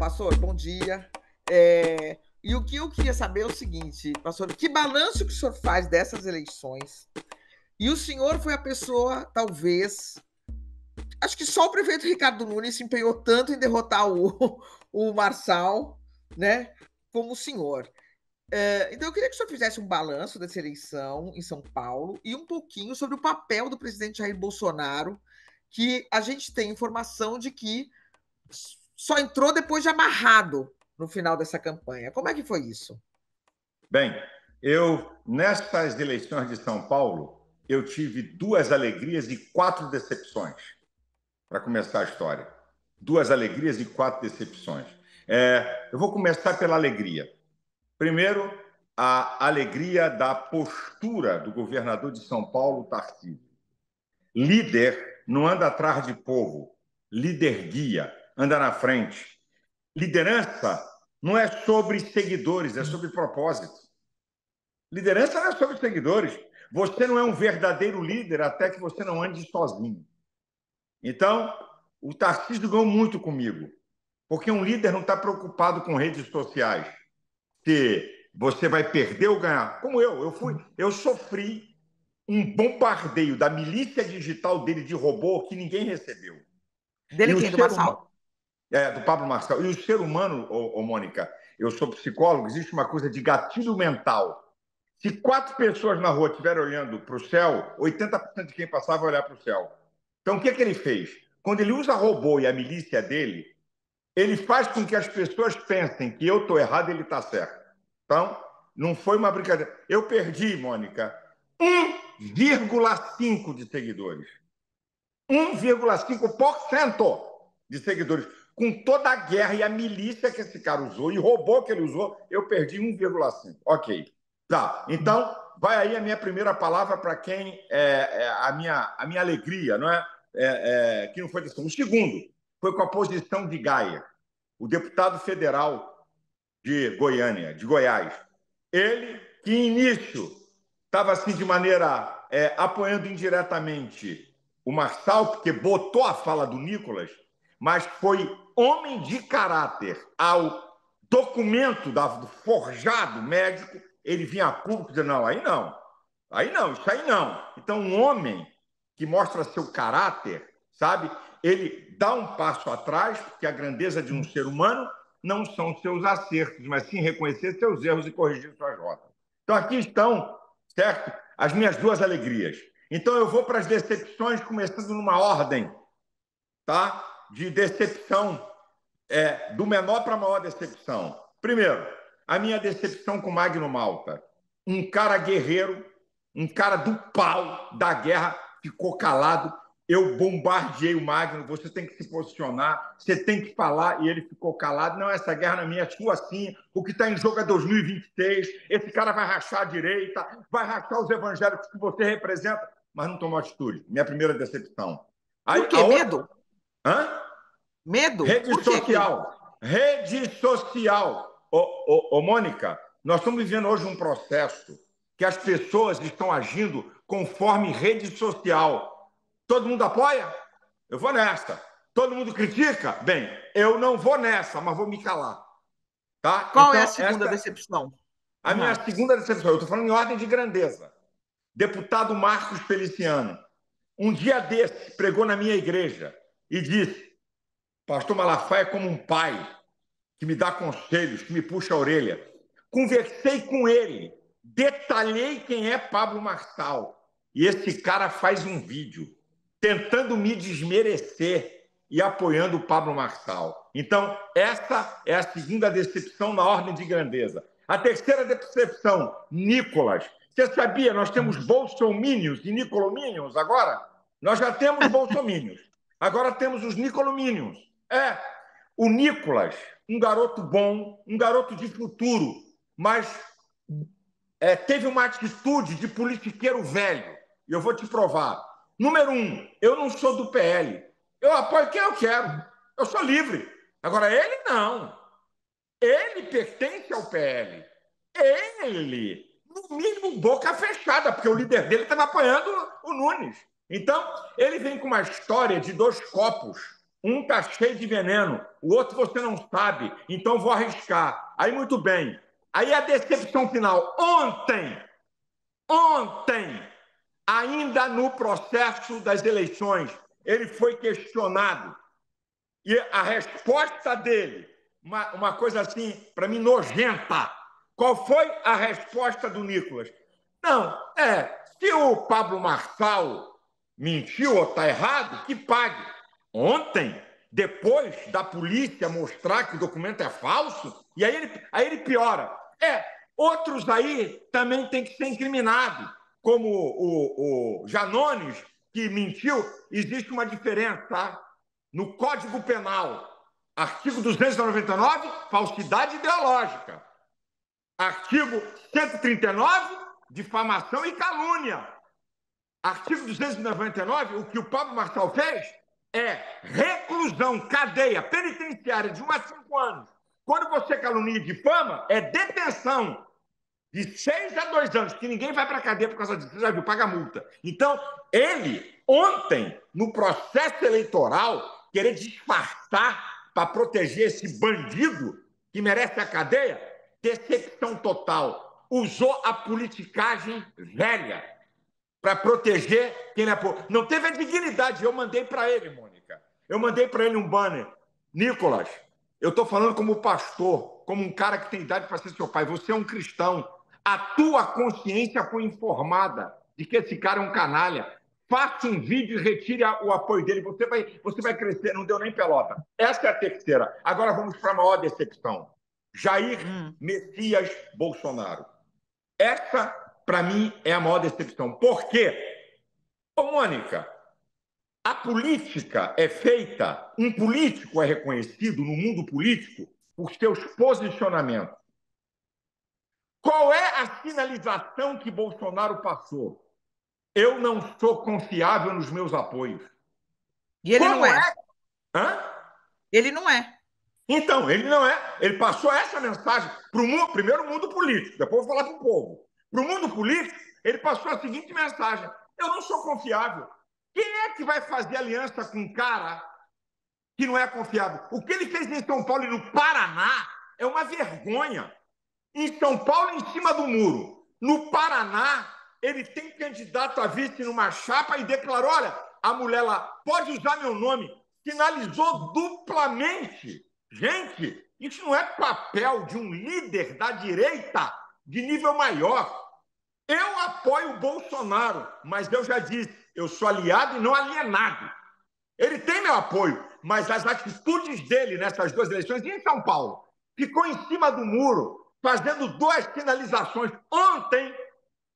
pastor, bom dia. E o que eu queria saber é o seguinte, pastor, que balanço que o senhor faz dessas eleições? E o senhor foi a pessoa, talvez, acho que só o prefeito Ricardo Nunes se empenhou tanto em derrotar o Marçal, né, como o senhor. Então, eu queria que o senhor fizesse um balanço dessa eleição em São Paulo e um pouquinho sobre o papel do presidente Jair Bolsonaro, que a gente tem informação de que só entrou depois de amarrado no final dessa campanha. Como é que foi isso? Bem, nessas eleições de São Paulo, eu tive 2 alegrias e 4 decepções, para começar a história. 2 alegrias e 4 decepções. Eu vou começar pela alegria. Primeiro, a alegria da postura do governador de São Paulo, Tarcísio. Líder não anda atrás de povo, líder guia, anda na frente. Liderança não é sobre seguidores, é sobre propósito. Liderança não é sobre seguidores. Você não é um verdadeiro líder até que você não ande sozinho. Então, o Tarcísio ganhou muito comigo, porque um líder não está preocupado com redes sociais, se você vai perder ou ganhar. Como eu sofri um bombardeio da milícia digital dele de robô que ninguém recebeu. Dele E o quem? Do ser humano, Marçal? do Pablo Marçal. E o ser humano, Mônica, eu sou psicólogo, existe uma coisa de gatilho mental. Se 4 pessoas na rua estiverem olhando para o céu, 80% de quem passar vai olhar para o céu. Então, o que ele fez? Quando ele usa robô e a milícia dele, ele faz com que as pessoas pensem que eu estou errado e ele está certo. Então, não foi uma brincadeira. Eu perdi, Mônica, 1,5 de seguidores. 1,5% de seguidores. Com toda a guerra e a milícia que esse cara usou e robô que ele usou, eu perdi 1,5. Ok. Tá, então vai aí a minha primeira palavra para quem a minha alegria, não é? Que não foi decisão. O segundo foi com a posição de Gaia, o deputado federal de Goiânia, de Goiás. Ele, que início estava assim de maneira apoiando indiretamente o Marçal, porque botou a fala do Nicolas, mas foi homem de caráter ao documento do forjado médico, ele vinha a público e dizia, não, isso aí não. Então, um homem que mostra seu caráter, sabe, ele dá um passo atrás, porque a grandeza de um ser humano não são seus acertos, mas sim reconhecer seus erros e corrigir suas rotas. Então, aqui estão, certo, as minhas 2 alegrias. Então, eu vou para as decepções, começando numa ordem, tá? De decepção, do menor para a maior decepção. Primeiro, a minha decepção com Magno Malta. Um cara guerreiro, um cara do pau da guerra, ficou calado. Eu bombardeei o Magno, você tem que se posicionar, você tem que falar, e ele ficou calado. Não, essa guerra não é minha, é sua sim. O que está em jogo é 2026. Esse cara vai rachar a direita, vai rachar os evangélicos que você representa, mas não tomou atitude. Minha primeira decepção. Por Aí, quê? a outra... Medo? Hã? Medo? Rede Por quê que ele... social. Rede social. Mônica, nós estamos vivendo hoje um processo que as pessoas estão agindo conforme rede social. Todo mundo apoia? Eu vou nessa. Todo mundo critica? Bem, eu não vou nessa, mas vou me calar. Tá? Qual é a Então, segunda essa decepção? a minha segunda decepção. Eu estou falando em ordem de grandeza. Deputado Marcos Feliciano, um dia desse, pregou na minha igreja e disse: Pastor Malafaia é como um pai que me dá conselhos, que me puxa a orelha. Conversei com ele, detalhei quem é Pablo Marçal. E esse cara faz um vídeo tentando me desmerecer e apoiando o Pablo Marçal. Então, essa é a segunda decepção na ordem de grandeza. A terceira decepção, Nicolas. Você sabia, nós temos bolsomínios e nicolomínios agora? Nós já temos bolsomínios. Agora temos os nicolomínios. O Nicolas, um garoto bom, um garoto de futuro, mas teve uma atitude de politiqueiro velho. E eu vou te provar. Número 1, eu não sou do PL. Eu apoio quem eu quero. Eu sou livre. Agora, ele não. Ele pertence ao PL. Ele, no mínimo, boca fechada, porque o líder dele estava apoiando o Nunes. Então, ele vem com uma história de 2 copos, Um está cheio de veneno, o outro você não sabe, então vou arriscar. Aí, muito bem. Aí a decepção final. Ontem, ainda no processo das eleições, ele foi questionado. E a resposta dele, uma coisa assim, para mim, nojenta. Qual foi a resposta do Nicolas? Não, se o Pablo Marçal mentiu ou está errado, que pague. Ontem, depois da polícia mostrar que o documento é falso, e aí ele piora. Outros aí também têm que ser incriminados, como o Janones, que mentiu. Existe uma diferença, tá? No Código Penal, artigo 299, falsidade ideológica. Artigo 139, difamação e calúnia. Artigo 299, o que o Pablo Marçal fez é reclusão, cadeia penitenciária de 1 a 5 anos. Quando você calunia e difama, é detenção de 6 a 2 anos, que ninguém vai para a cadeia por causa disso, você já viu, paga multa. Então, ele, ontem, no processo eleitoral, querer disfarçar para proteger esse bandido que merece a cadeia, decepção total. Usou a politicagem velha para proteger quem ele apoia. Não teve a dignidade. Eu mandei para ele, Mônica. Eu mandei para ele um banner. Nicolas, eu estou falando como pastor, como um cara que tem idade para ser seu pai. Você é um cristão. A tua consciência foi informada de que esse cara é um canalha. Faça um vídeo e retire o apoio dele. Você vai crescer. Não deu nem pelota. Essa é a terceira. Agora vamos para a maior decepção. Jair Messias Bolsonaro. Essa, para mim, é a maior decepção. Por quê? Ô, Mônica, a política é feita, um político é reconhecido no mundo político por seus posicionamentos. Qual é a sinalização que Bolsonaro passou? Eu não sou confiável nos meus apoios. E ele não é. Hã? Ele não é. Então, ele não é. Ele passou essa mensagem para o primeiro mundo político, depois eu vou falar para o povo. Para o mundo político, ele passou a seguinte mensagem: eu não sou confiável. Quem é que vai fazer aliança com um cara que não é confiável? O que ele fez em São Paulo e no Paraná é uma vergonha. Em São Paulo, em cima do muro. No Paraná, ele tem candidato a vice numa chapa e declarou: olha, a mulher lá pode usar meu nome. Sinalizou duplamente. Gente, isso não é papel de um líder da direita de nível maior. Eu apoio o Bolsonaro, mas eu já disse, eu sou aliado e não alienado. Ele tem meu apoio, mas as atitudes dele nessas duas eleições, e em São Paulo, ficou em cima do muro, fazendo duas sinalizações. Ontem,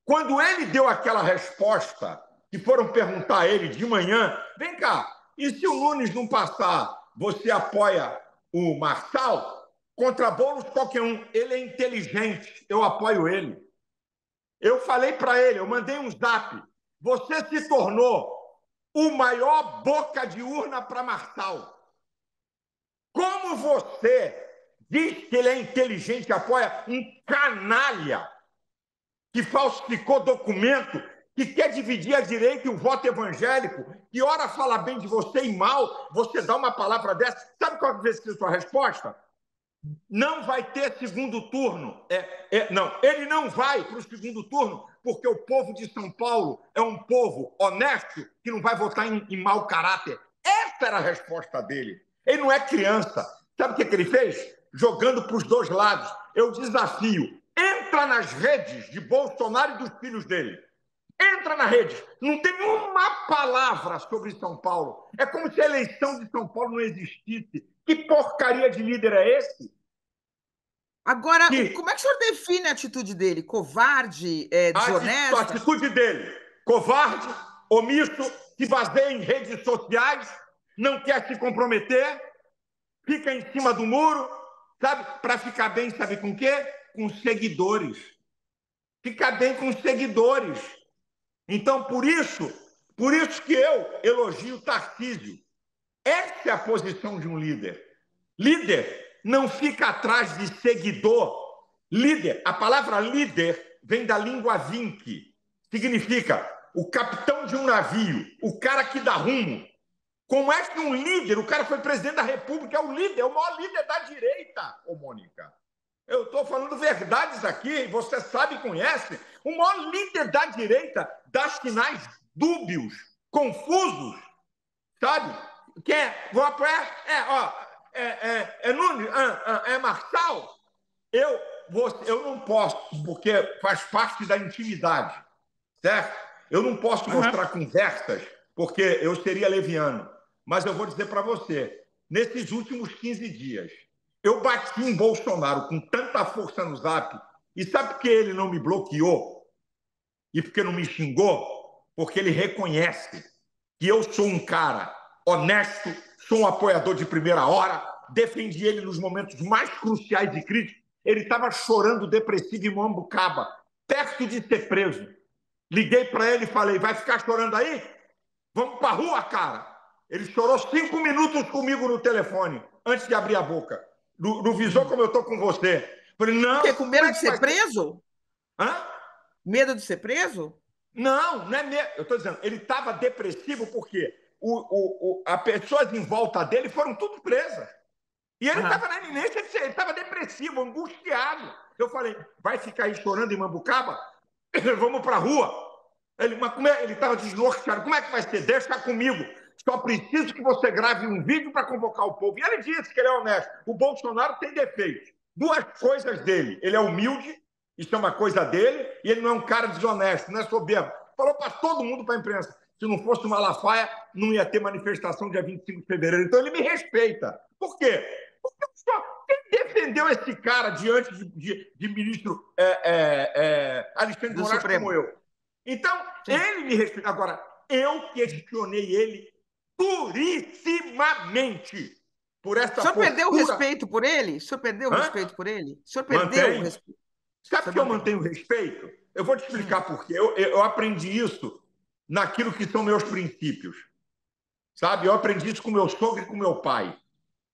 quando ele deu aquela resposta, que foram perguntar a ele de manhã, vem cá, e se o Nunes não passar, você apoia o Marçal? Contra Boulos, qualquer um. Ele é inteligente, eu apoio ele. Eu falei para ele, eu mandei um zap. Você se tornou o maior boca de urna para Marçal. Como você diz que ele é inteligente e apoia um canalha que falsificou documento, que quer dividir a direita e o voto evangélico, que ora fala bem de você e mal, você dá uma palavra dessa. Sabe qual vai ser a sua resposta? Não vai ter segundo turno. Não, ele não vai para o segundo turno, porque o povo de São Paulo é um povo honesto que não vai votar em mau caráter. Essa era a resposta dele. Ele não é criança. Sabe o que ele fez? Jogando para os dois lados. Eu desafio. Entra nas redes de Bolsonaro e dos filhos dele. Entra na rede. Não tem uma palavra sobre São Paulo. É como se a eleição de São Paulo não existisse. Que porcaria de líder é esse? Agora, como é que o senhor define a atitude dele? Covarde, desonesta? A atitude dele, covarde, omisso, se baseia em redes sociais, não quer se comprometer, fica em cima do muro, sabe? Para ficar bem, sabe com o quê? Com seguidores. Fica bem com seguidores. Então, por isso que eu elogio o Tarcísio. Essa é a posição de um líder. Líder não fica atrás de seguidor. Líder, a palavra líder vem da língua vinque. Significa o capitão de um navio, o cara que dá rumo. Como é que um líder, o cara foi presidente da República, é o líder, é o maior líder da direita, ô Mônica. Eu estou falando verdades aqui, você sabe e conhece. O maior líder da direita dá sinais dúbios, confusos, sabe? Que é, vou apoiar, Nunes, Marçal. Eu não posso, porque faz parte da intimidade, certo? Eu não posso Aham. mostrar conversas, porque eu seria leviano. Mas eu vou dizer para você, nesses últimos 15 dias, eu bati em Bolsonaro com tanta força no Zap, e sabe por que ele não me bloqueou? E por que não me xingou? Porque ele reconhece que eu sou um cara honesto, sou um apoiador de primeira hora, defendi ele nos momentos mais cruciais e críticos. Ele estava chorando depressivo em Mambucaba, perto de ser preso. Liguei para ele e falei: vai ficar chorando aí? Vamos para a rua, cara. Ele chorou 5 minutos comigo no telefone, antes de abrir a boca. No visor, como eu estou com você. Falei: O não, quê? Com como medo é de que ser vai ser? preso? Hã? Medo de ser preso? Não, não é mesmo. Eu estou dizendo, ele estava depressivo porque as pessoas em volta dele foram tudo presas. E ele Aham. estava na iminência de ser, ele estava depressivo, angustiado. Eu falei: vai ficar aí chorando em Mambucaba? Vamos para a rua. Mas ele estava desnorteado. Como é que vai ser? Deixa comigo. Só preciso que você grave um vídeo para convocar o povo. E ele disse que ele é honesto. O Bolsonaro tem defeitos. Duas coisas dele. Ele é humilde, isso é uma coisa dele, e ele não é um cara desonesto, não é soberbo. Falou para todo mundo, para a imprensa. Se não fosse o Malafaia, não ia ter manifestação dia 25 de fevereiro. Então ele me respeita. Por quê? Porque quem defendeu esse cara diante de ministro Alexandre de Do Moraes como Supremo. eu? Então, Sim. ele me respeita. Agora, eu questionei ele durissimamente por O essa senhor perdeu o postura. respeito por ele? O senhor perdeu o Hã? respeito por ele? O senhor perdeu o Mantém. respeito? O Sabe por senhor que eu mantém. mantenho respeito? Eu vou te Hum. explicar por quê. Eu aprendi isso naquilo que são meus princípios. Sabe? Eu aprendi isso com meu sogro e com meu pai.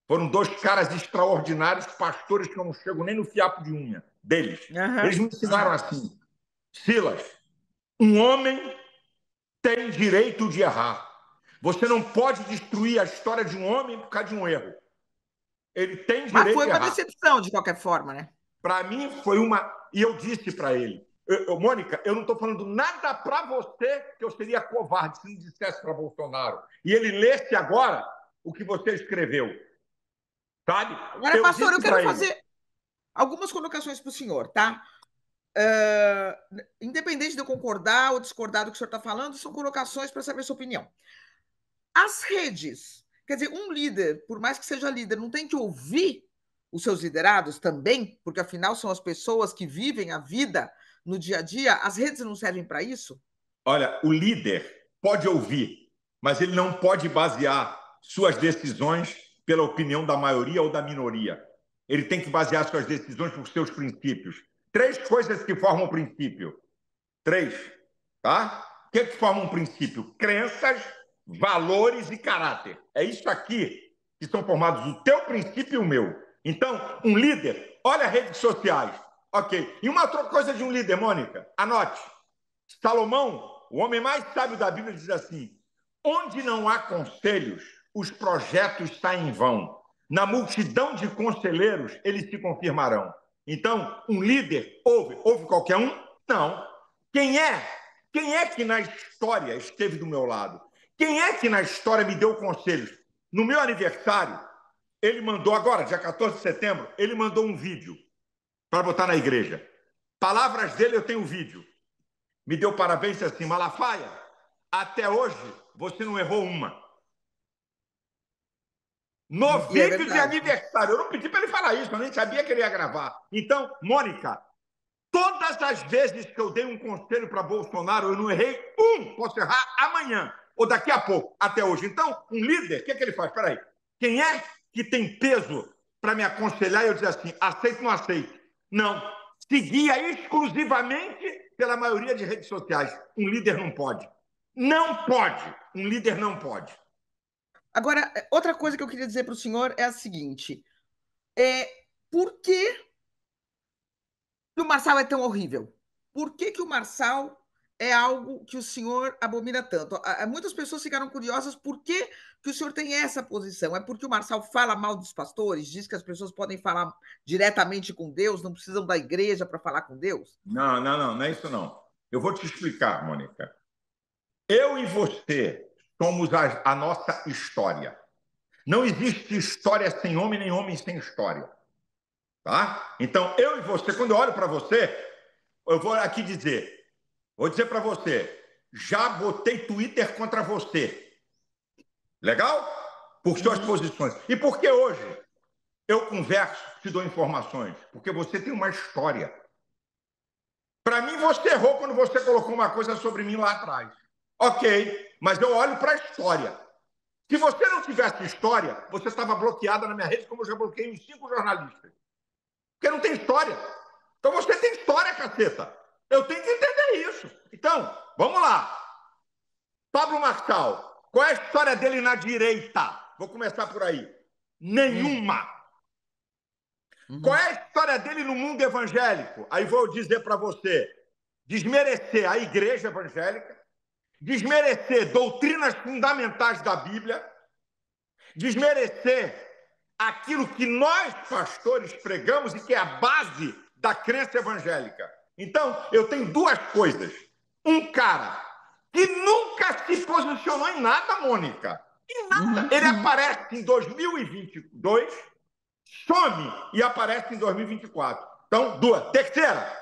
Foram dois caras extraordinários, pastores que eu não chego nem no fiapo de unha deles. Aham. Eles me ensinaram Aham. assim: Silas, um homem tem direito de errar. Você não pode destruir a história de um homem por causa de um erro. Ele tem Mas direito foi de uma errar. decepção, de qualquer forma, né? Para mim, foi uma. E eu disse para ele: Mônica, eu não estou falando nada para você que eu seria covarde se não dissesse para Bolsonaro. E ele lesse agora o que você escreveu. Sabe? Agora, Eu pastor, eu disse quero para ele. fazer algumas colocações para o senhor, tá? Independente de eu concordar ou discordar do que o senhor está falando, são colocações para saber a sua opinião. As redes, quer dizer, um líder, por mais que seja líder, não tem que ouvir os seus liderados também, porque afinal são as pessoas que vivem a vida no dia a dia. As redes não servem para isso? Olha, o líder pode ouvir, mas ele não pode basear suas decisões pela opinião da maioria ou da minoria. Ele tem que basear suas decisões por seus princípios. Três coisas que formam um princípio. Três, tá? O que forma um princípio? Crenças, valores e caráter. É isso aqui que são formados o teu princípio e o meu. Então, um líder, olha as redes sociais. Ok. E uma outra coisa de um líder, Mônica, anote. Salomão, o homem mais sábio da Bíblia, diz assim: onde não há conselhos, os projetos saem em vão. Na multidão de conselheiros, eles se confirmarão. Então, um líder ouve qualquer um? Não. Quem é? Quem é que na história esteve do meu lado? Quem é que na história me deu conselhos? No meu aniversário, ele mandou, agora, dia 14 de setembro, ele mandou um vídeo para botar na igreja. Palavras dele, eu tenho o vídeo. Me deu parabéns assim: Malafaia, até hoje você não errou uma. No E é vídeo de verdade. aniversário. Eu não pedi para ele falar isso, eu nem sabia que ele ia gravar. Então, Mônica, todas as vezes que eu dei um conselho para Bolsonaro, eu não errei um. Posso errar amanhã ou daqui a pouco, até hoje. Então, um líder, o que ele faz? Espera aí. Quem é que tem peso para me aconselhar e eu dizer assim, aceito ou não aceito? Não. Seguia exclusivamente pela maioria de redes sociais. Um líder não pode. Não pode. Um líder não pode. Agora, outra coisa que eu queria dizer para o senhor é a seguinte: é, por que o Marçal é tão horrível? Por que o Marçal é algo que o senhor abomina tanto? Muitas pessoas ficaram curiosas por que o senhor tem essa posição. É porque o Marçal fala mal dos pastores, diz que as pessoas podem falar diretamente com Deus, não precisam da igreja para falar com Deus? Não, não, não, não é isso não. Eu vou te explicar, Mônica. Eu e você somos a nossa história. Não existe história sem homem, nem homem sem história. Tá? Então, eu e você, quando eu olho para você, eu vou aqui dizer, vou dizer para você, já botei Twitter contra você. Legal? Por suas posições. E por que hoje eu converso, te dou informações? Porque você tem uma história. Para mim, você errou quando você colocou uma coisa sobre mim lá atrás. Ok, mas eu olho para a história. Se você não tivesse história, você estava bloqueada na minha rede, como eu já bloqueei uns 5 jornalistas. Porque não tem história. Então você tem história, caceta. Eu tenho que entender isso. Então, vamos lá. Pablo Marçal, qual é a história dele na direita? Vou começar por aí. Nenhuma. Qual é a história dele no mundo evangélico? Aí vou dizer para você: desmerecer a igreja evangélica, desmerecer doutrinas fundamentais da Bíblia, desmerecer aquilo que nós, pastores, pregamos e que é a base da crença evangélica. Então, eu tenho duas coisas. Um cara que nunca se posicionou em nada, Mônica. Em nada. Ele aparece em 2022, some e aparece em 2024. Então, duas. Terceira,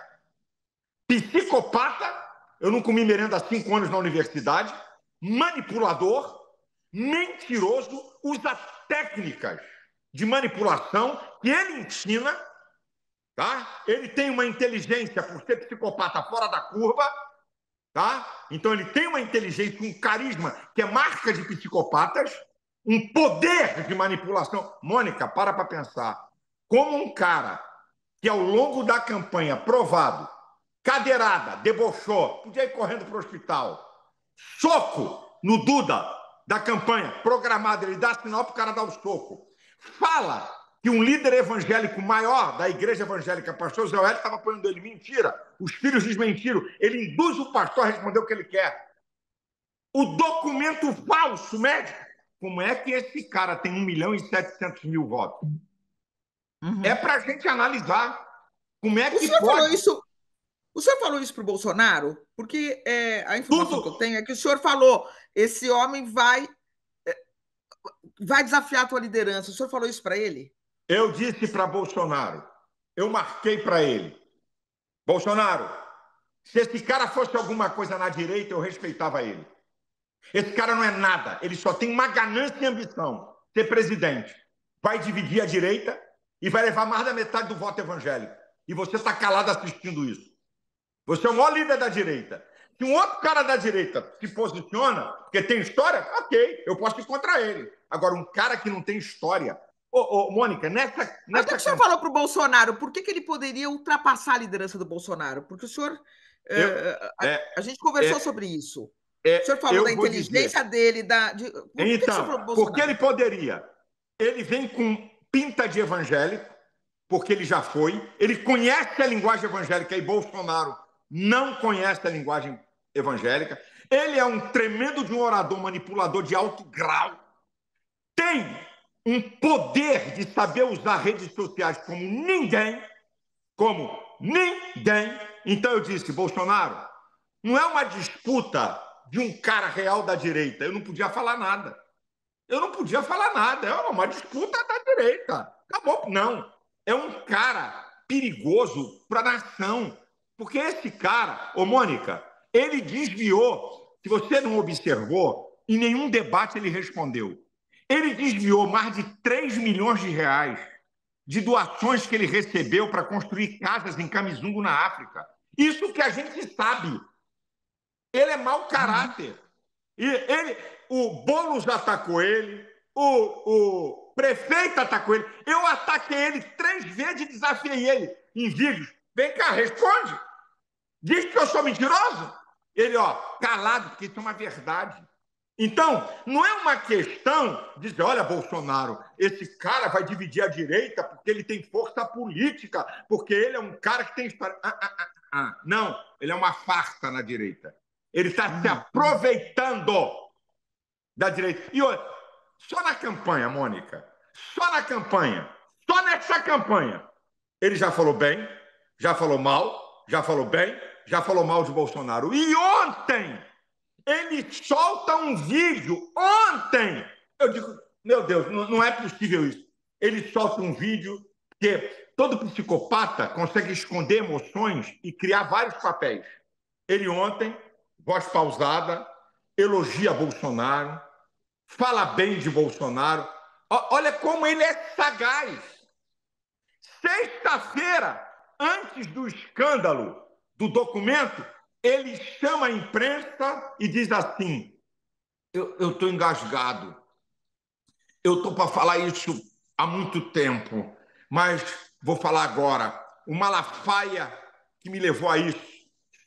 psicopata. Eu não comi merenda há 5 anos na universidade. Manipulador, mentiroso, usa técnicas de manipulação que ele ensina, tá? Ele tem uma inteligência por ser psicopata fora da curva, tá? Então ele tem uma inteligência, um carisma que é marca de psicopatas, um poder de manipulação. Mônica, para pensar. Como um cara que ao longo da campanha provado, cadeirada, debochou, podia ir correndo para o hospital, soco no Duda da campanha programada, ele dá sinal para o cara dar o soco. Fala que um líder evangélico maior da igreja evangélica, pastor Zé Hélio, estava apoiando ele. Mentira. Os filhos desmentiram. Ele induz o pastor a responder o que ele quer. O documento falso, médico. Como é que esse cara tem 1.700.000 votos? É para a gente analisar. Como é que pode... O senhor falou isso para o Bolsonaro? Porque a informação que eu Tudo. tenho é que o senhor falou: esse homem vai desafiar a tua liderança. O senhor falou isso para ele? Eu disse para Bolsonaro, eu marquei para ele: Bolsonaro, se esse cara fosse alguma coisa na direita, eu respeitava ele. Esse cara não é nada, ele só tem uma ganância e ambição, ser presidente. Vai dividir a direita e vai levar mais da metade do voto evangélico. E você está calado assistindo isso. Você é o maior líder da direita. Se um outro cara da direita se posiciona, porque tem história, ok, eu posso ir contra ele. Agora, um cara que não tem história... Mônica, Mas o que o senhor falou para o Bolsonaro? Por que ele poderia ultrapassar a liderança do Bolsonaro? Porque o senhor... a gente conversou sobre isso. O senhor falou da inteligência dele, por que o senhor falou do Bolsonaro? Porque ele poderia. Ele vem com pinta de evangélico, porque ele já foi. Ele conhece a linguagem evangélica e Bolsonaro não conhece a linguagem evangélica. Ele é um tremendo de um orador manipulador de alto grau. Tem um poder de saber usar redes sociais como ninguém. Como ninguém. Então eu disse, Bolsonaro, não é uma disputa de um cara real da direita. Eu não podia falar nada. Eu não podia falar nada. É uma disputa da direita. Acabou. Não. É um cara perigoso para a nação. Porque esse cara, Mônica, ele desviou, se você não observou, em nenhum debate ele respondeu. Ele desviou mais de 3 milhões de reais de doações que ele recebeu para construir casas em Camisungo, na África. Isso que a gente sabe. Ele é mau caráter. O Boulos atacou ele, o prefeito atacou ele. Eu ataquei ele 3 vezes e desafiei ele em vídeos. Vem cá, responde. Diz que eu sou mentiroso. Ele, calado, porque isso é uma verdade. Então, não é uma questão de dizer, olha, Bolsonaro, esse cara vai dividir a direita porque ele tem força política, porque ele é um cara que tem história. Não, ele é uma farsa na direita. Ele está se aproveitando da direita. E olha, só na campanha, Mônica, só na campanha, só nessa campanha, ele já falou bem, já falou mal, já falou bem, já falou mal de Bolsonaro. E ontem ele solta um vídeo, ontem, eu digo, meu Deus, não é possível isso. Ele solta um vídeo que todo psicopata consegue esconder emoções e criar vários papéis. Ele ontem, voz pausada, elogia Bolsonaro, fala bem de Bolsonaro. Olha como ele é sagaz. Sexta-feira, antes do escândalo do documento, ele chama a imprensa e diz assim: eu estou engasgado, eu estou para falar isso há muito tempo, mas vou falar agora. O Malafaia que me levou a isso,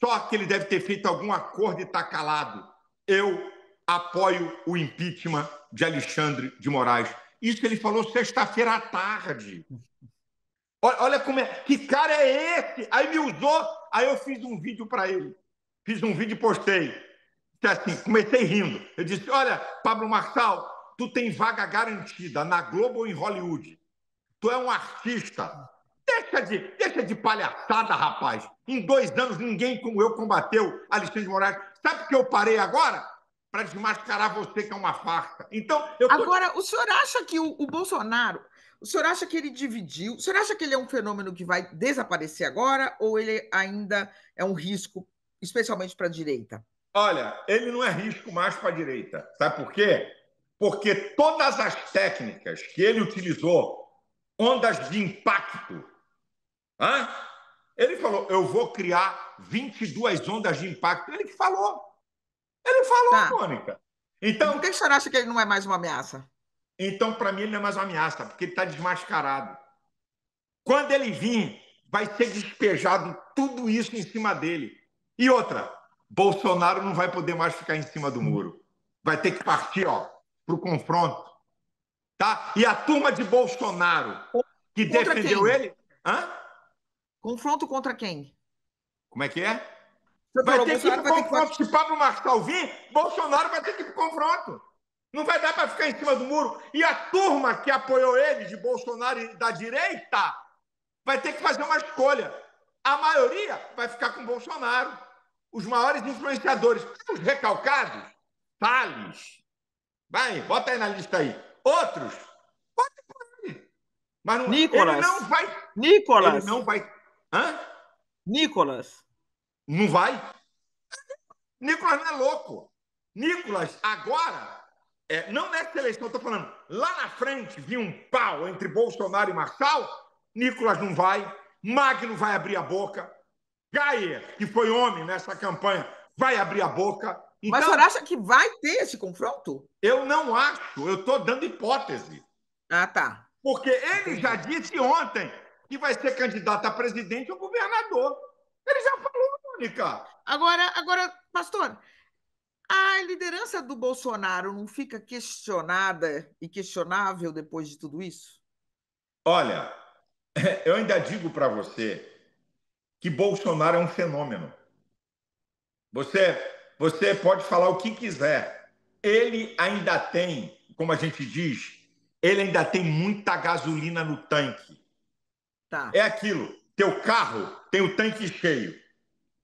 só que ele deve ter feito algum acordo e está calado. Eu apoio o impeachment de Alexandre de Moraes. Isso ele falou sexta-feira à tarde. Olha como é. Que cara é esse? Aí me usou, aí eu fiz um vídeo para ele. Fiz um vídeo e postei. Assim, comecei rindo. Eu disse: olha, Pablo Marçal, tu tem vaga garantida na Globo ou em Hollywood. Tu é um artista. Deixa de palhaçada, rapaz. Em 2 anos, ninguém como eu combateu Alexandre de Moraes. Sabe por que eu parei agora? Para desmascarar você que é uma farsa. Então, Agora, o senhor acha que o Bolsonaro, o senhor acha que ele dividiu? O senhor acha que ele é um fenômeno que vai desaparecer agora ou ele ainda é um risco, especialmente para a direita? Olha, ele não é risco mais para a direita. Sabe por quê? Porque todas as técnicas que ele utilizou, ondas de impacto, hein? Ele falou: eu vou criar 22 ondas de impacto. Ele que falou. Ele falou, Tá. Mônica. E por Então, que o senhor acha que ele não é mais uma ameaça? então para mim, ele não é mais uma ameaça, porque ele está desmascarado. Quando ele vir, vai ser despejado tudo isso em cima dele. E outra, Bolsonaro não vai poder mais ficar em cima do muro. Vai ter que partir, ó, para o confronto. Tá? E a turma de Bolsonaro que Contra defendeu quem? ele, hã? Confronto contra quem? Como é que é? Você Vai falou, ter que ir Bolsonaro para o vai ter que confronto. partir. Se Pablo Marçal vir, Bolsonaro vai ter que ir para o confronto. Não vai dar para ficar em cima do muro. E a turma que apoiou ele, de Bolsonaro e da direita, vai ter que fazer uma escolha. A maioria vai ficar com Bolsonaro. Os maiores influenciadores. Os recalcados, Salles, vai, bota aí na lista aí. Outros, bota por aí. Mas não, ele Nicolas. não vai. Ele Nicolas. não vai. Hã? Nicolas. Não vai? Nicolas não é louco. Nicolas, agora, não nessa eleição, eu estou falando, lá na frente, vi um pau entre Bolsonaro e Marçal, Nicolas não vai, Magno vai abrir a boca, Gayer, que foi homem nessa campanha, vai abrir a boca. Mas o senhor Então, acha que vai ter esse confronto? eu não acho, eu estou dando hipótese. Ah, tá. Porque ele já Entendi. disse ontem que vai ser candidato a presidente ou governador. Ele já falou, Mônica. Agora, pastor, a liderança do Bolsonaro não fica questionada e questionável depois de tudo isso? Olha, eu ainda digo para você que Bolsonaro é um fenômeno. Você, você pode falar o que quiser. Ele ainda tem, como a gente diz, ele ainda tem muita gasolina no tanque. É Tá. aquilo. Teu carro tem o tanque cheio.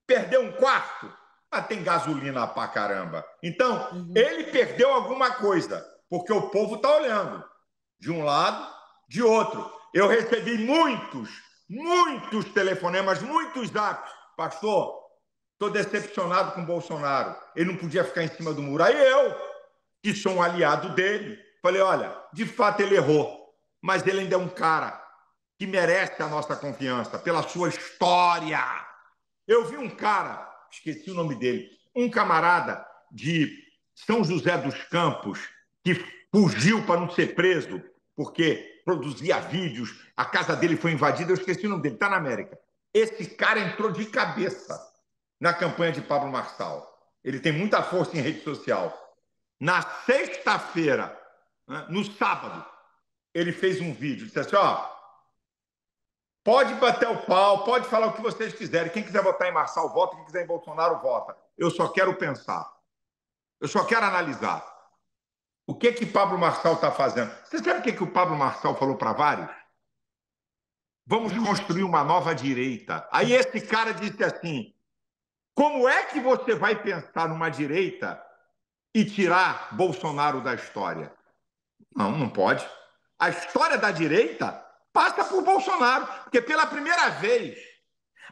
Perdeu um quarto, mas tem gasolina pra caramba. Então, Uhum. ele perdeu alguma coisa, porque o povo está olhando. De um lado, de outro. Eu recebi muitos telefonemas, muitos zaps. Pastor, estou decepcionado com o Bolsonaro. Ele não podia ficar em cima do muro. Aí eu, que sou um aliado dele, falei: olha, de fato ele errou, mas ele ainda é um cara que merece a nossa confiança pela sua história. Eu vi um cara, esqueci o nome dele, um camarada de São José dos Campos que fugiu para não ser preso porque produzia vídeos, a casa dele foi invadida, eu esqueci o nome dele, está na América. Esse cara entrou de cabeça na campanha de Pablo Marçal. Ele tem muita força em rede social. Na sexta-feira, né, no sábado, ele fez um vídeo, disse assim: ó, Pode bater o pau, pode falar o que vocês quiserem. Quem quiser votar em Marçal, vota. Quem quiser em Bolsonaro, vota. Eu só quero pensar. Eu só quero analisar. O que Pablo Marçal está fazendo? Você sabe o que o Pablo Marçal falou para vários? Vamos construir uma nova direita. Aí esse cara disse assim: como é que você vai pensar numa direita e tirar Bolsonaro da história? Não, não pode. A história da direita passa por Bolsonaro, porque pela primeira vez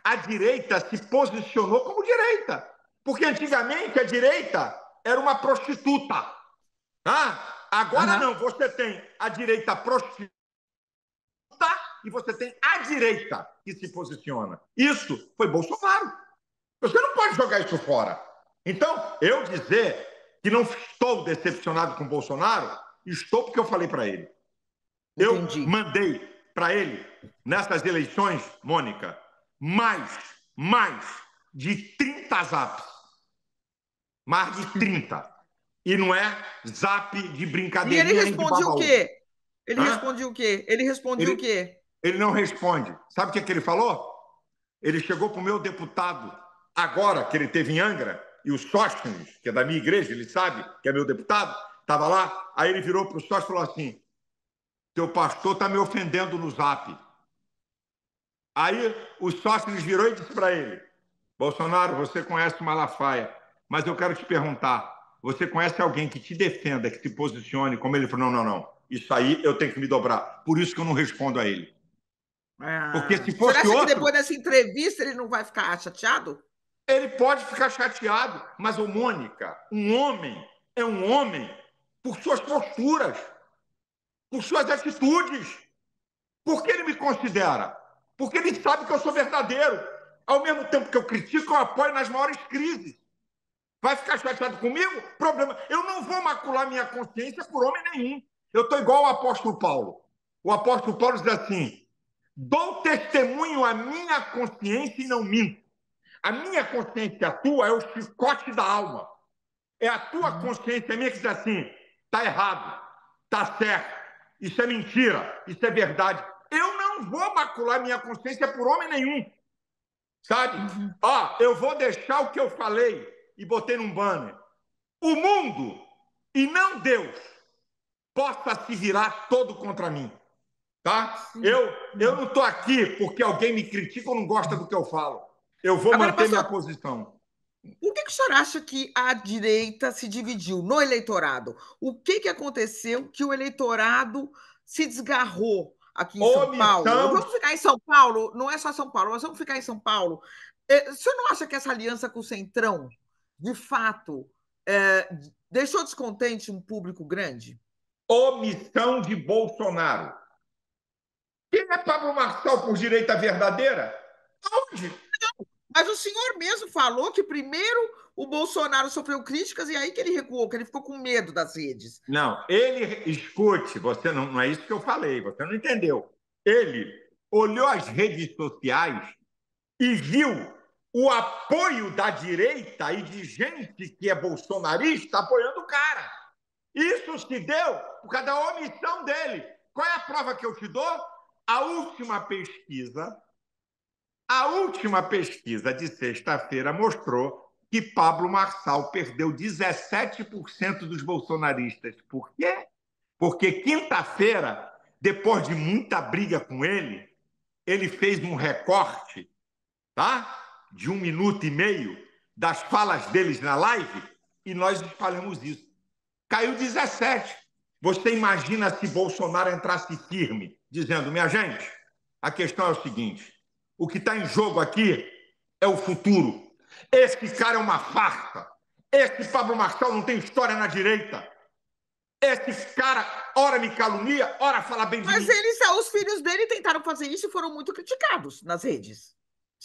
a direita se posicionou como direita. Porque antigamente a direita era uma prostituta. Agora Aham. não, você tem a direita prostituta e você tem a direita que se posiciona. Isso foi Bolsonaro. Você não pode jogar isso fora. Então, eu dizer que não estou decepcionado com Bolsonaro, estou porque eu falei para ele. Eu Entendi. mandei para ele, nessas eleições, Mônica, mais de 30 zaps. Mais de 30. E não é zap de E ele brincadeirinha nem de respondia o baba-ovo. quê? Ele Hã? respondia o quê? Ele respondia o Ele, quê? ele não responde. Sabe o que ele falou? Ele chegou para o meu deputado, agora que ele teve em Angra, e o Sóstenes, que é da minha igreja, ele sabe que é meu deputado, estava lá. Aí ele virou para o Sóstenes e falou assim: teu pastor está me ofendendo no zap. Aí o Sóstenes virou e disse para ele: Bolsonaro, você conhece o Malafaia, mas eu quero te perguntar, você conhece alguém que te defenda, que se posicione como ele falou? Não, não, não. Isso aí eu tenho que me dobrar. Por isso que eu não respondo a ele. Porque se Você fosse acha que outro, depois dessa entrevista ele não vai ficar chateado? ele pode ficar chateado. Mas, ô Mônica, um homem é um homem por suas posturas, por suas atitudes. Por que ele me considera? Porque ele sabe que eu sou verdadeiro. Ao mesmo tempo que eu critico, eu apoio nas maiores crises. Vai ficar chateado comigo? Problema. Eu não vou macular minha consciência por homem nenhum. Eu estou igual ao apóstolo Paulo. O apóstolo Paulo diz assim: dou testemunho à minha consciência e não minto. A minha consciência, a tua, é o chicote da alma. É a tua consciência minha que diz assim: está errado, está certo, isso é mentira, isso é verdade. Eu não vou macular minha consciência por homem nenhum. Sabe? Uhum. Eu vou deixar o que eu falei e botei num banner. O mundo, e não Deus, possa se virar todo contra mim. Tá? Sim. Eu não estou aqui porque alguém me critica ou não gosta do que eu falo. Eu vou Agora, manter minha pastor, posição. por que o senhor acha que a direita se dividiu no eleitorado? O que aconteceu que o eleitorado se desgarrou aqui em São Paulo? Omissão. Vamos ficar em São Paulo, não é só São Paulo, mas vamos ficar em São Paulo. O senhor não acha que essa aliança com o Centrão, de fato, deixou descontente um público grande? Omissão de Bolsonaro. Quem é Pablo Marçal por direita verdadeira? Onde? Mas o senhor mesmo falou que primeiro o Bolsonaro sofreu críticas e aí que ele recuou, que ele ficou com medo das redes. Não, ele, escute, você não é isso que eu falei, você não entendeu. Ele olhou as redes sociais e viu o apoio da direita e de gente que é bolsonarista apoiando o cara. Isso se deu por causa da omissão dele. Qual é a prova que eu te dou? A última pesquisa A última pesquisa de sexta-feira mostrou que Pablo Marçal perdeu 17% dos bolsonaristas. Por quê? Porque quinta-feira, depois de muita briga com ele fez um recorte, tá? De 1 minuto e meio das falas deles na live e nós espalhamos isso. Caiu 17. Você imagina se Bolsonaro entrasse firme, dizendo: minha gente, a questão é o seguinte: o que está em jogo aqui é o futuro. Esse cara é uma farsa. Esse Pablo Marçal não tem história na direita. Esse cara, ora me calunia, ora fala bem de Mas mim. os filhos dele tentaram fazer isso e foram muito criticados nas redes.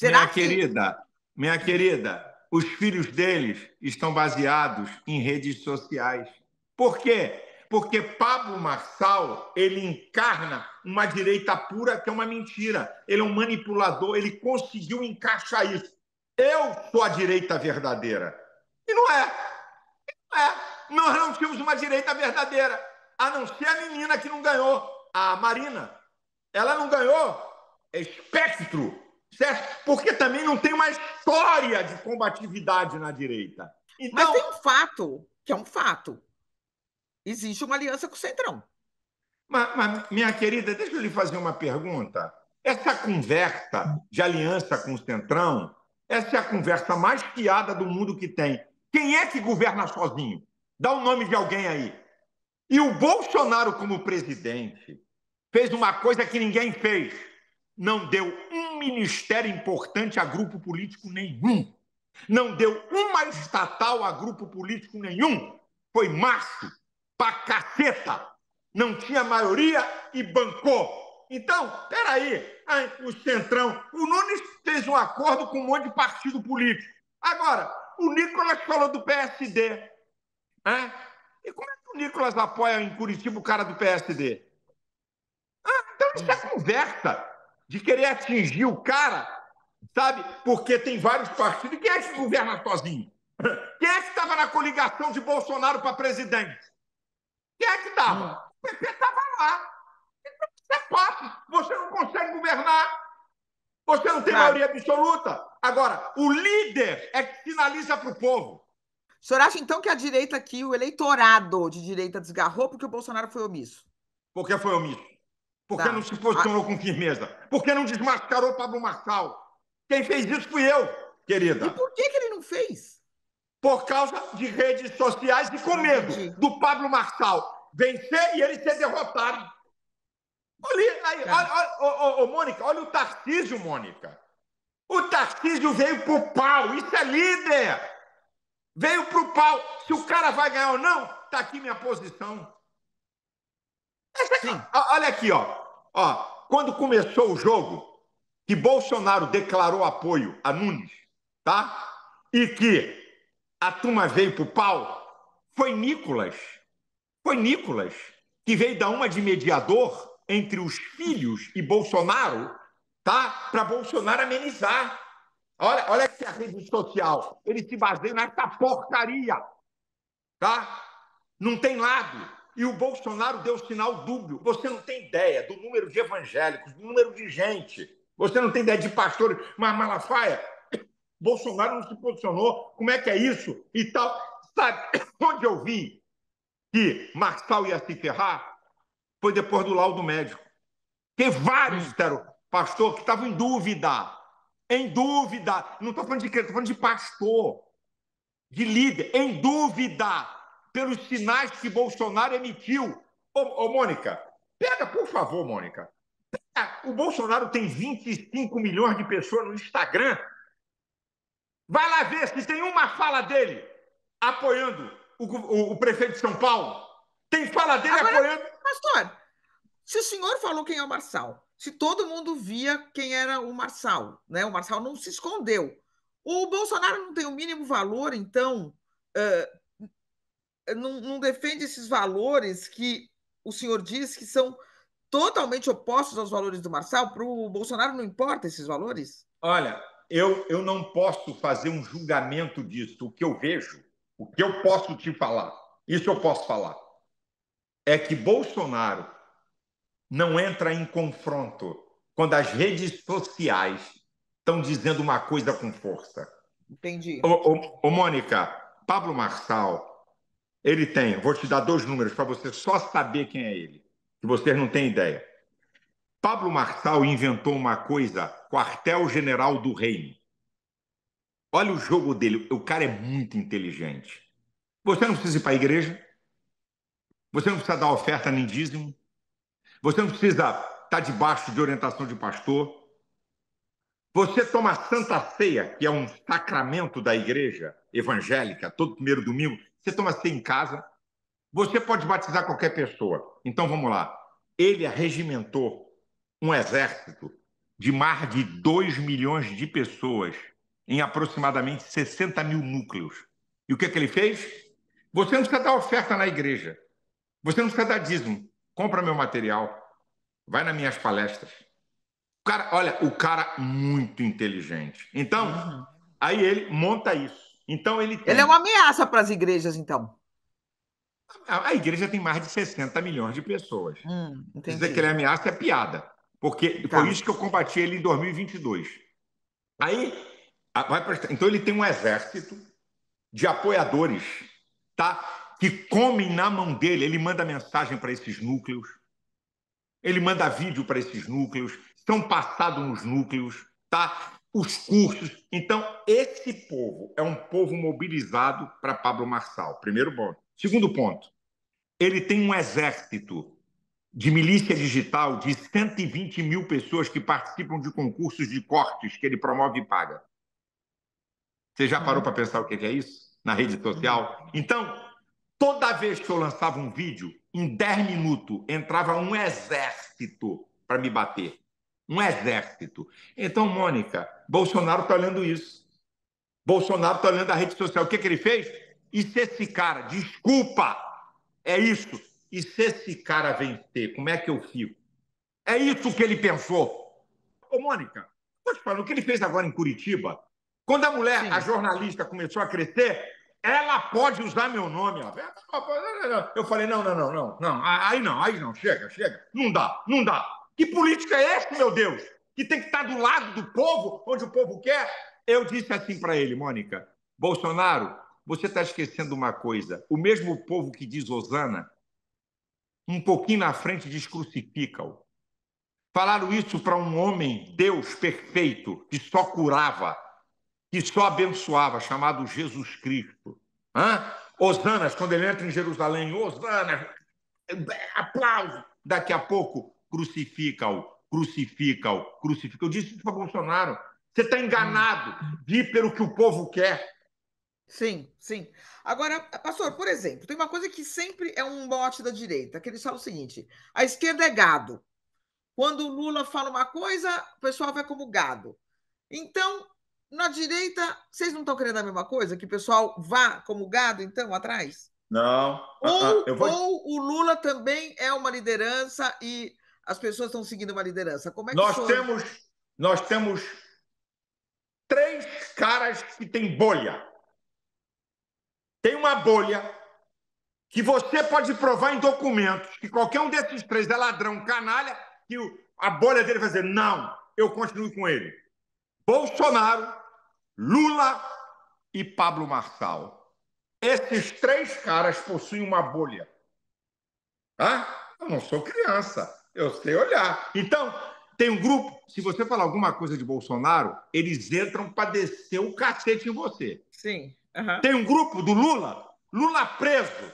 Minha Será que. querida, minha querida, os filhos deles estão baseados em redes sociais. Por quê? Porque Pablo Marçal, ele encarna uma direita pura que é uma mentira. Ele é um manipulador, ele conseguiu encaixar isso. Eu sou a direita verdadeira. E não é. Nós não tínhamos uma direita verdadeira, a não ser a menina que não ganhou, a Marina. Ela não ganhou espectro, certo? Porque também não tem uma história de combatividade na direita. Mas Então, tem um fato, que é um fato. Existe uma aliança com o Centrão. minha querida, deixa eu lhe fazer uma pergunta. Essa conversa de aliança com o Centrão, essa é a conversa mais fiada do mundo que tem. Quem é que governa sozinho? Dá o nome de alguém aí. E o Bolsonaro, como presidente, fez uma coisa que ninguém fez. Não deu um ministério importante a grupo político nenhum. Não deu uma estatal a grupo político nenhum. Foi macho, pra caceta. Não tinha maioria e bancou. Então, peraí, o Centrão, o Nunes fez um acordo com um monte de partido político. Agora, o Nicolas falou do PSD. Né? E como é que o Nicolas apoia em Curitiba o cara do PSD? Então, isso é conversa de querer atingir o cara, sabe? Porque tem vários partidos. Quem é que governa sozinho? Quem é que estava na coligação de Bolsonaro para presidente? Quem é que estava? Hum. O PP estava lá. Isso é fácil. Você não consegue governar. Você não tem Claro. maioria absoluta. Agora, o líder é que sinaliza para o povo. O senhor acha, então, que a direita aqui, o eleitorado de direita desgarrou porque o Bolsonaro foi omisso? Porque foi omisso. Porque não Tá. se posicionou com firmeza. Porque não desmascarou Pablo Marçal. Quem fez isso fui eu, E querida. por que ele não fez? Por causa de redes sociais e com medo Entendi. do Pablo Marçal vencer e ele ser derrotado. Olha, aí, Tá. olha, Mônica, olha o Tarcísio, Mônica. O Tarcísio veio pro pau, isso é líder. Veio pro pau. Se o cara vai ganhar ou não, tá aqui minha posição. Sim. Olha aqui, ó. Quando começou o jogo, que Bolsonaro declarou apoio a Nunes, tá? E que a turma veio pro pau, foi Nicolas. Foi Nicolas que veio dar uma de mediador entre os filhos e Bolsonaro, tá? Para Bolsonaro amenizar. Olha que a rede social, ele se baseia nessa porcaria, tá? Não tem lado. E o Bolsonaro deu sinal dúbio. Você não tem ideia do número de evangélicos, do número de gente. Você não tem ideia de pastores. Mas Malafaia, Bolsonaro não se posicionou. Como é que é isso? E tal. Sabe onde eu vi que Marçal ia se ferrar? Foi depois do laudo médico. Tem vários, Hum. pastor, que estavam em dúvida. Em dúvida. Não estou falando de crente, estou falando de pastor, de líder, em dúvida pelos sinais que Bolsonaro emitiu. Ô, Mônica, pega, por favor, Mônica. O Bolsonaro tem 25 milhões de pessoas no Instagram. Vai lá ver se tem uma fala dele apoiando o prefeito de São Paulo. Tem fala dele Agora, apoiando. pastor, se o senhor falou quem é o Marçal, se todo mundo via quem era o Marçal, né? O Marçal não se escondeu. O Bolsonaro não tem o mínimo valor, então, não defende esses valores que o senhor diz que são totalmente opostos aos valores do Marçal? Para o Bolsonaro não importa esses valores? Olha, eu não posso fazer um julgamento disso. O que eu vejo, o que eu posso te falar, isso eu posso falar, é que Bolsonaro não entra em confronto quando as redes sociais estão dizendo uma coisa com força. Entendi. Ô, Mônica, Pablo Marçal, ele tem, vou te dar dois números para você só saber quem é ele, que vocês não têm ideia. Pablo Marçal inventou uma coisa, quartel-general do reino. Olha o jogo dele, o cara é muito inteligente. Você não precisa ir para a igreja, você não precisa dar oferta nem dízimo, você não precisa estar debaixo de orientação de pastor. Você toma a Santa Ceia, que é um sacramento da igreja evangélica, todo primeiro domingo, você toma ceia em casa. Você pode batizar qualquer pessoa. Então vamos lá. Ele arregimentou um exército de mais de 2 milhões de pessoas em aproximadamente 60 mil núcleos. E o que é que ele fez? Você não precisa dar oferta na igreja. Você não precisa dar dízimo. Compra meu material. Vai nas minhas palestras. Cara, olha, o cara muito inteligente. Então, Uhum. aí ele monta isso. Então ele Ele é tem. uma ameaça para as igrejas, então. A igreja tem mais de 60 milhões de pessoes. Dizer que ele Entendi. é ameaça é piada. porque foi Tá. isso que eu combati ele em 2022. Aí, então ele tem um exército de apoiadores, tá? Que comem na mão dele. Ele manda mensagem para esses núcleos, ele manda vídeo para esses núcleos, são passados nos núcleos, tá? Os cursos. Então, esse povo é um povo mobilizado para Pablo Marçal. Primeiro ponto. Segundo ponto, ele tem um exército de milícia digital de 120 mil pessoas que participam de concursos de cortes que ele promove e paga. Você já parou Uhum. para pensar o que é isso? Na rede Uhum. social? Então, toda vez que eu lançava um vídeo, em 10 minutos entrava um exército para me bater. Um exército. Então, Mônica, Bolsonaro está olhando isso. Bolsonaro está olhando a rede social. O que ele fez? E se esse cara, desculpa, é isso. E se esse cara vencer, como é que eu fico? É isso que ele pensou. Ô, Mônica, estou te falando, o que ele fez agora em Curitiba, quando a mulher, a Sim. jornalista, começou a crescer, ela pode usar meu nome. Eu falei, não, não, não, não, não, aí não, chega, chega, não dá, não dá. Que política é essa, meu Deus? Que tem que estar do lado do povo, onde o povo quer? Eu disse assim para ele, Mônica, Bolsonaro, você está esquecendo uma coisa, o mesmo povo que diz Osana, um pouquinho na frente diz crucifica-o. Falaram isso para um homem, Deus perfeito, que só curava, que só abençoava, chamado Jesus Cristo. Hã? Osanas, quando ele entra em Jerusalém, Osanas, aplauso. Daqui a pouco, crucifica-o, crucifica-o, crucifica. Eu disse isso para Bolsonaro. Você está Hum. enganado, de pelo que o povo quer. Sim, sim. Agora, pastor, por exemplo, tem uma coisa que sempre é um mote da direita, que eles falam o seguinte: a esquerda é gado. Quando o Lula fala uma coisa, o pessoal vai como gado. Então, na direita, vocês não estão querendo a mesma coisa? Que o pessoal vá como gado, então, atrás? Não, eu vou. Ou o Lula também é uma liderança e as pessoas estão seguindo uma liderança? Como é que o Nós senhor. temos, nós temos três caras que têm bolha. Tem uma bolha que você pode provar em documentos que qualquer um desses três é ladrão, canalha, que a bolha dele vai dizer, não, eu continuo com ele. Bolsonaro, Lula e Pablo Marçal. Esses três caras possuem uma bolha. Ah, eu não sou criança, eu sei olhar. Então, tem um grupo, se você falar alguma coisa de Bolsonaro, eles entram para descer o cacete em você. Sim. Aham. Tem um grupo do Lula, Lula preso,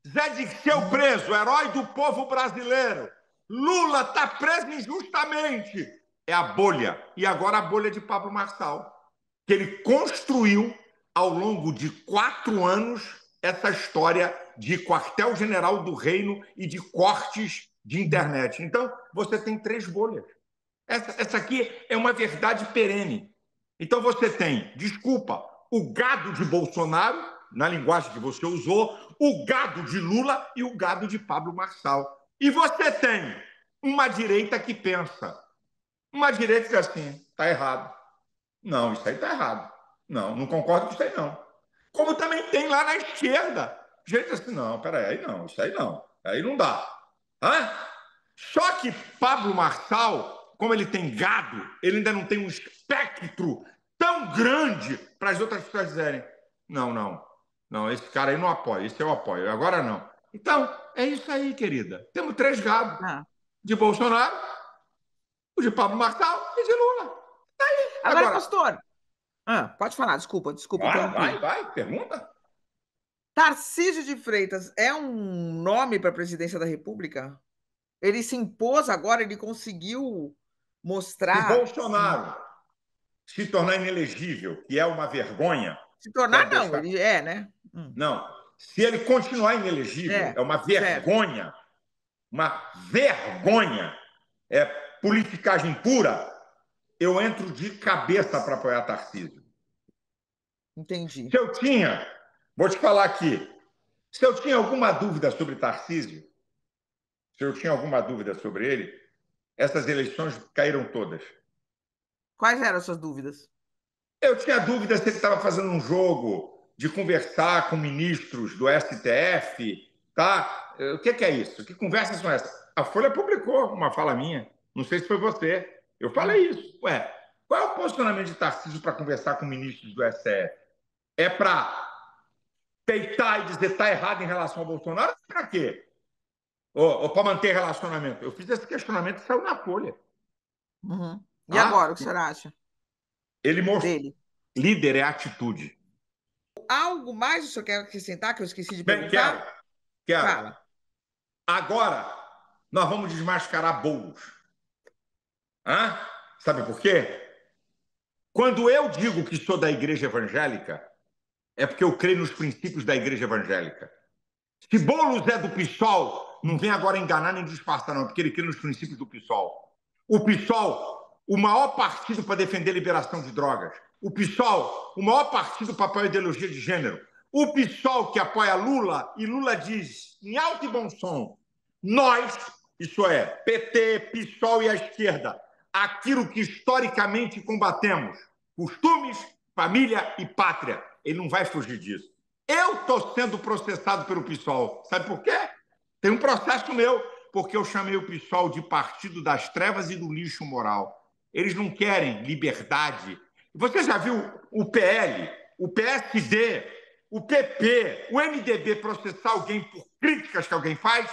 Zé Dirceu preso, herói do povo brasileiro. Lula está preso injustamente. É a bolha. E agora a bolha de Pablo Marçal, que ele construiu ao longo de 4 anos essa história de quartel-general do reino e de cortes de internet. Então, você tem três bolhas. Essa aqui é uma verdade perene. Então, você tem, desculpa, o gado de Bolsonaro, na linguagem que você usou, o gado de Lula e o gado de Pablo Marçal. E você tem uma direita que pensa, uma direita que diz assim, está errado. Não, isso aí está errado. Não, não concordo com isso aí, não. Como também tem lá na esquerda. Gente assim, não, peraí, não, isso aí não dá. Hã? Só que Pablo Marçal, como ele tem gado, ele ainda não tem um espectro tão grande para as outras pessoas dizerem: não, não, não, esse cara aí não apoia, esse eu apoio, agora não. Então, é isso aí, querida. Temos três gados: Ah. de Bolsonaro, o de Pablo Marçal e de Lula. Agora, Agora, pastor. Pode falar, desculpa, desculpa, interrompi. vai, pergunta. Tarcísio de Freitas é um nome para a presidência da República? Ele se impôs agora, ele conseguiu Se mostrar. Bolsonaro se tornar inelegível, que é uma vergonha, Se quero tornar, não, deixar. ele é, né? Não, se ele continuar inelegível, É, é uma certo. vergonha, uma vergonha, é politicagem pura. Eu entro de cabeça para apoiar Tarcísio. Entendi. Se eu tinha, vou te falar aqui, se eu tinha alguma dúvida sobre Tarcísio, se eu tinha alguma dúvida sobre ele, essas eleições caíram todas. Quais eram as suas dúvidas? Eu tinha dúvida se ele estava fazendo um jogo de conversar com ministros do STF, tá? O que é isso? Que conversas são essas? A Folha publicou uma fala minha. Não sei se foi você. Eu falei isso. Ué, qual é o posicionamento de Tarcísio para conversar com ministros do STF? É para peitar e dizer está errado em relação ao Bolsonaro? Para quê? Ou para manter relacionamento? Eu fiz esse questionamento e saiu na Folha. Uhum. E agora, Ah, o que o senhor acha ele mostrou. dele? Líder é atitude. Algo mais o senhor quer acrescentar que eu esqueci de Bem, perguntar? quero. Fala. Agora, nós vamos desmascarar bolos. Hã? Sabe por quê? Quando eu digo que sou da igreja evangélica, é porque eu creio nos princípios da igreja evangélica. Se Boulos é do PSOL, não vem agora enganar nem disfarçar, não, porque ele crê nos princípios do PSOL. O PSOL, o maior partido para defender a liberação de drogas. O PSOL, o maior partido para apoiar a ideologia de gênero. O PSOL que apoia Lula, e Lula diz, em alto e bom som, nós, isso é, PT, PSOL e a esquerda, aquilo que historicamente combatemos, costumes, família e pátria. Ele não vai fugir disso. Eu estou sendo processado pelo PSOL. Sabe por quê? Tem um processo meu, porque eu chamei o PSOL de partido das trevas e do lixo moral. Eles não querem liberdade. Você já viu o PL, o PSD, o PP, o MDB processar alguém por críticas que alguém faz?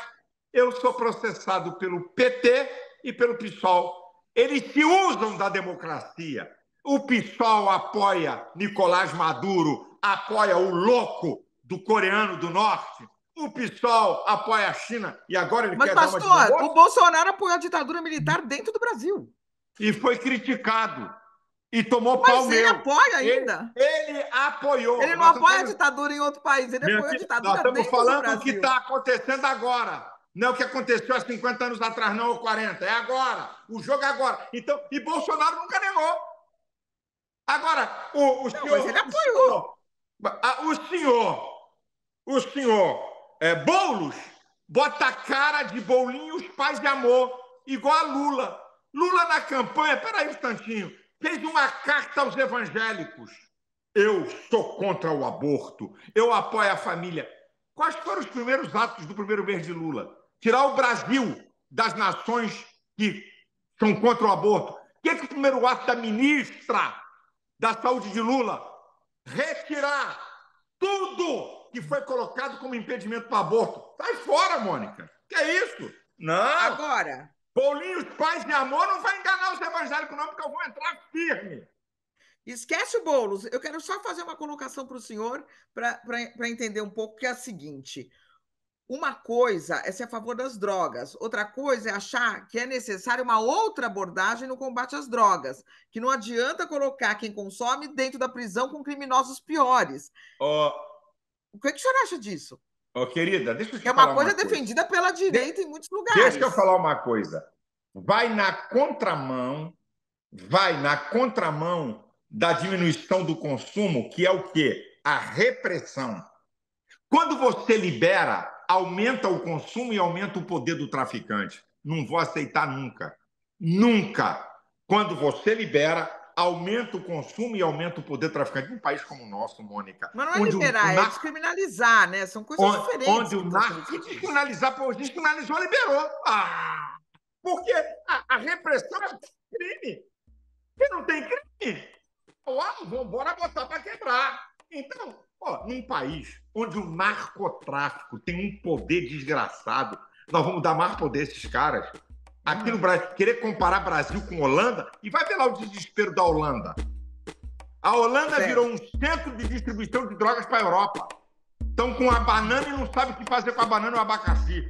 Eu sou processado pelo PT e pelo PSOL. Eles se usam da democracia. O PSOL apoia Nicolás Maduro, apoia o louco do coreano do norte. O PSOL apoia a China e agora ele Mas, quer dar uma de pastor, o bobo. Bolsonaro apoiou a ditadura militar dentro do Brasil. E foi criticado. E tomou pau Mas ele meu. apoia Ele, ainda. ele apoiou. Ele não apoia a ditadura em outro país, ele apoia a Nós ditadura estamos dentro do falando do que Brasil. está acontecendo agora. Não é o que aconteceu há 50 anos atrás, não, ou 40. É agora. O jogo é agora. Então, e Bolsonaro nunca negou. Agora, o Não, mas senhor, ele apoiou. o senhor Boulos bota a cara de Bolinhos Paz de Amor, igual a Lula. Lula na campanha, peraí um instantinho, fez uma carta aos evangélicos. Eu sou contra o aborto, eu apoio a família. Quais foram os primeiros atos do primeiro mês de Lula? Tirar o Brasil das nações que são contra o aborto. O que é o primeiro ato da ministra da Saúde de Lula? Retirar tudo que foi colocado como impedimento para o aborto. Sai fora, Mônica. Que é isso? Não. Agora, Bolinhos, Paz e Amor não vai enganar os evangélicos, não, porque eu vou entrar firme. esquece o Boulos. Eu quero só fazer uma colocação para o senhor para entender um pouco, que é a seguinte. Uma coisa é ser a favor das drogas, outra coisa é achar que é necessária uma outra abordagem no combate às drogas, que não adianta colocar quem consome dentro da prisão com criminosos piores. Ó, O que o senhor acha disso? querida, deixa eu te É uma falar uma coisa coisa. defendida pela direita em muitos Deixa lugares. eu falar uma coisa. Vai na contramão da diminuição do consumo, que é o quê? A repressão. Quando você libera, aumenta o consumo e aumenta o poder do traficante. Não vou aceitar nunca. Nunca. Quando você libera, aumenta o consumo e aumenta o poder do traficante. Num país como o nosso, Mônica, Mas não é onde liberar, é descriminalizar, né? São coisas diferentes onde que o estão sendo narco... E discutidas. descriminalizar, pô, descriminalizou, liberou. Ah! Porque a repressão é crime. Se não tem crime, vamos embora botar para quebrar. Então, num país onde o narcotráfico tem um poder desgraçado, nós vamos dar mais poder a esses caras. Aqui no Brasil, querer comparar Brasil com Holanda, e vai ver lá o desespero da Holanda. A Holanda virou um centro de distribuição de drogas para a Europa. Estão com a banana e não sabem o que fazer com a banana e o abacaxi.